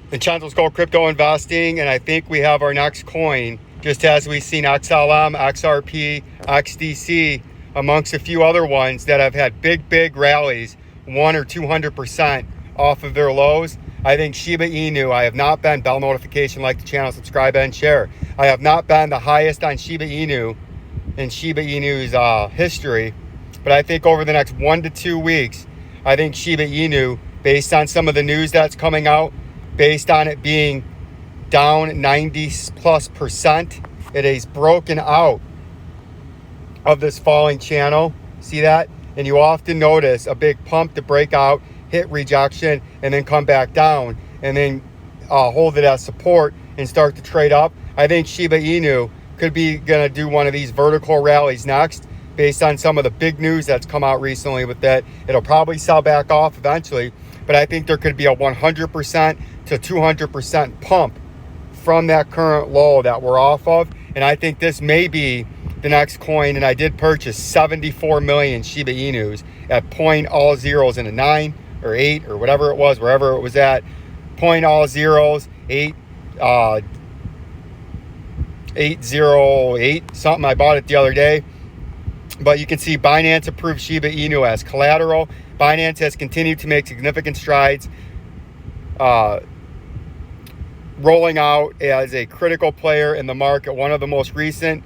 Vincenzo'S Gold Crypto Investing, and I think we have our next coin, just as we've seen XLM, XRP, XDC, amongst a few other ones that have had big rallies, 100 or 200% off of their lows. I think Shiba Inu, I have not been, bell notification, like the channel, subscribe and share. I have not been the highest on Shiba Inu in Shiba Inu's history, but I think over the next 1 to 2 weeks, I think Shiba Inu, based on some of the news that's coming out, based on it being down 90+%, it is broken out of this falling channel. See that? And you often notice a big pump to break out, hit rejection, and then come back down, and then hold it as support and start to trade up. I think Shiba Inu could be going to do one of these vertical rallies next, based on some of the big news that's come out recently with that. It'll probably sell back off eventually, but I think there could be a 100% to 200% pump from that current low that we're off of. And I think this may be the next coin. And I did purchase 74 million Shiba Inus at point all zeros in a 9 or 8 or whatever it was, wherever it was at. Point all zeros, 808 something. I bought it the other day. But you can see Binance approved Shiba Inu as collateral. Binance has continued to make significant strides, rolling out as a critical player in the market. One of the most recent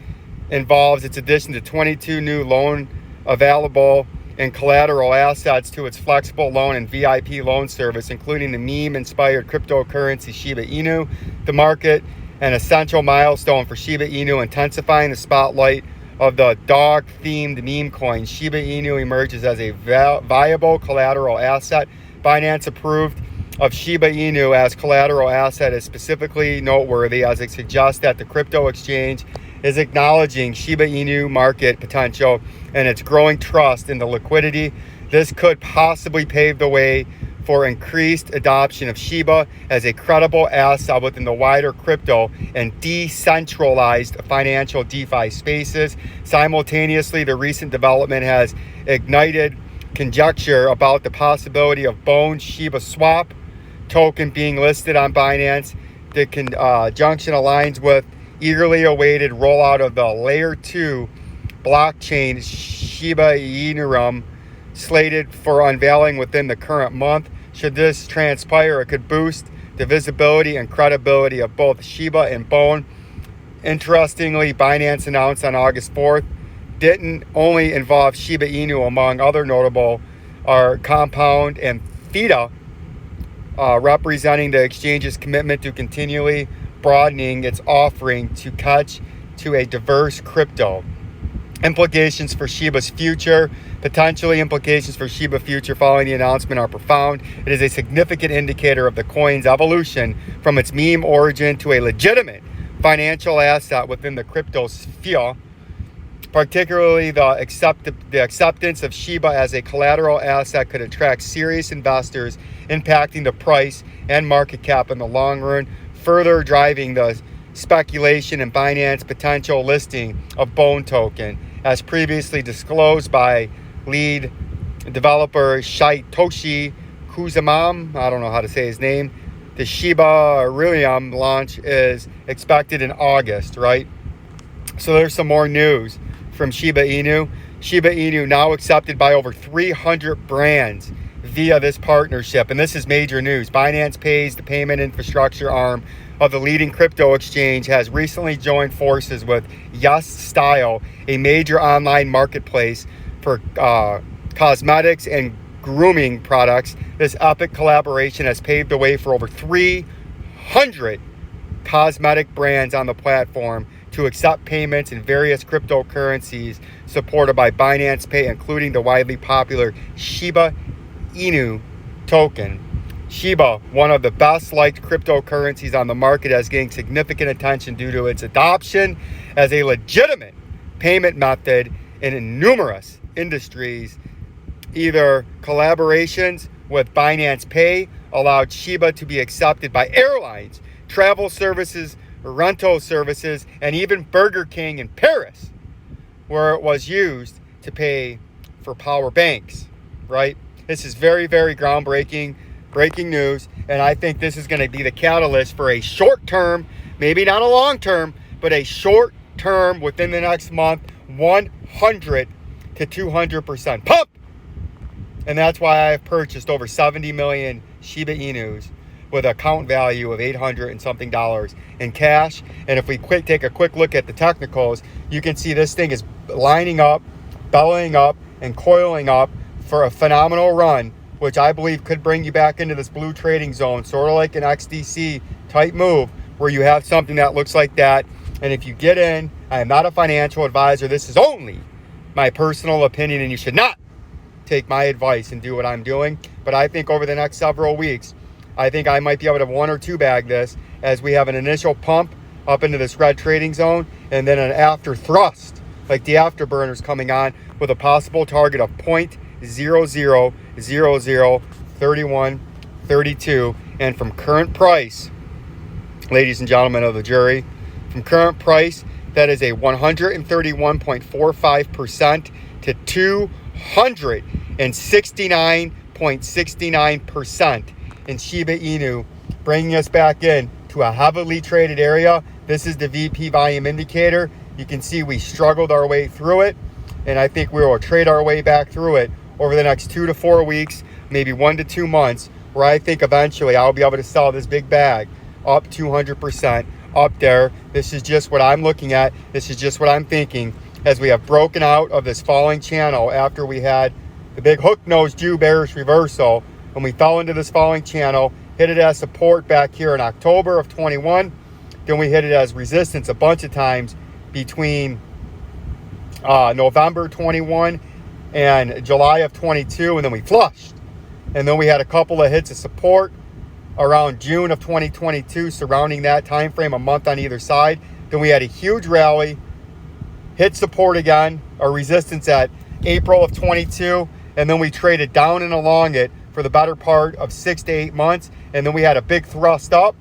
involves its addition to 22 new loan available and collateral assets to its flexible loan and VIP loan service, including the meme-inspired cryptocurrency Shiba Inu. The market, an essential milestone for Shiba Inu, intensifying the spotlight of the dog-themed meme coin. Shiba Inu emerges as a viable collateral asset. Binance approved of Shiba Inu as collateral asset is specifically noteworthy, as it suggests that the crypto exchange is acknowledging Shiba Inu market potential and its growing trust in the liquidity. This could possibly pave the way for increased adoption of Shiba as a credible asset within the wider crypto and decentralized financial DeFi spaces. Simultaneously, the recent development has ignited conjecture about the possibility of Bone Shiba Swap token being listed on Binance. The conjunction aligns with eagerly awaited rollout of the Layer 2 blockchain Shiba Inu, slated for unveiling within the current month. Should this transpire, it could boost the visibility and credibility of both Shiba and Bone. Interestingly, Binance announced on August 4th didn't only involve Shiba Inu. Among other notable are Compound and Theta, representing the exchange's commitment to continually broadening its offering to catch to a diverse crypto. Implications for Shiba's future. Potentially implications for Shiba future following the announcement are profound. It is a significant indicator of the coin's evolution from its meme origin to a legitimate financial asset within the crypto sphere. Particularly the acceptance of Shiba as a collateral asset could attract serious investors, impacting the price and market cap in the long run, further driving the speculation in Binance potential listing of Bone token. As previously disclosed by lead developer Satoshi Kuzumam, I don't know how to say his name, the Shiba Inu launch is expected in August, right? So there's some more news from Shiba Inu. Shiba Inu now accepted by over 300 brands via this partnership, and this is major news. Binance Pays, the payment infrastructure arm of the leading crypto exchange, has recently joined forces with YesStyle, a major online marketplace for cosmetics and grooming products. This epic collaboration has paved the way for over 300 cosmetic brands on the platform to accept payments in various cryptocurrencies supported by Binance Pay, including the widely popular Shiba Inu token. Shiba, one of the best-liked cryptocurrencies on the market, has gained significant attention due to its adoption as a legitimate payment method in numerous industries. Either collaborations with Binance Pay allowed Shiba to be accepted by airlines, travel services, rental services, and even Burger King in Paris, where it was used to pay for power banks, right? This is very, very groundbreaking. breaking news, and I think this is going to be the catalyst for a short term, maybe not a long term, but a short term within the next month, 100 to 200% pump. And that's why I have purchased over 70 million Shiba Inus with a count value of $800 and something in cash. And if we take a quick look at the technicals, you can see this thing is lining up, bellying up, and coiling up for a phenomenal run, which I believe could bring you back into this blue trading zone, sort of like an XDC type move where you have something that looks like that. And if you get in, I am not a financial advisor. This is only my personal opinion, and you should not take my advice and do what I'm doing. But I think over the next several weeks, I think I might be able to 1 or 2 bag this as we have an initial pump up into this red trading zone and then an after thrust, like the afterburners coming on with a possible target of 0.00003132. And from current price, ladies and gentlemen of the jury, from current price, that is a 131.45% to 269.69% in Shiba Inu, bringing us back in to a heavily traded area. This is the VP volume indicator. You can see we struggled our way through it, and I think we will trade our way back through it over the next 2 to 4 weeks, maybe 1 to 2 months, where I think eventually I'll be able to sell this big bag up 200% up there. This is just what I'm looking at. This is just what I'm thinking as we have broken out of this falling channel after we had the big hook nose Jew bearish reversal. When we fell into this falling channel, hit it as support back here in October of 21. Then we hit it as resistance a bunch of times between November 21 and July of 22, and then we flushed. And then we had a couple of hits of support around June of 2022 surrounding that time frame, a month on either side. Then we had a huge rally, hit support again, or resistance at April of 22, and then we traded down and along it for the better part of 6 to 8 months. And then we had a big thrust up.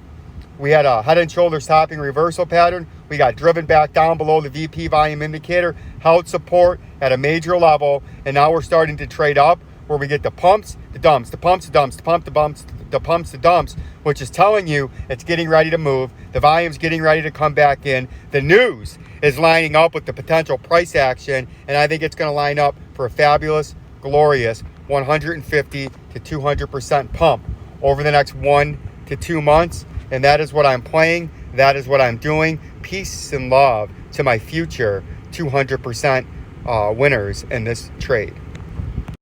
We had a head and shoulders topping reversal pattern. We got driven back down below the VP volume indicator, held support at a major level, and now we're starting to trade up where we get the pumps, the dumps, the pumps, the dumps, the pump, the bumps, the pumps, the dumps, which is telling you it's getting ready to move. The volume's getting ready to come back in. The news is lining up with the potential price action, and I think it's going to line up for a fabulous, glorious 150 to 200% pump over the next 1 to 2 months. And that is what I'm playing. That is what I'm doing. Peace and love to my future 200% winners in this trade.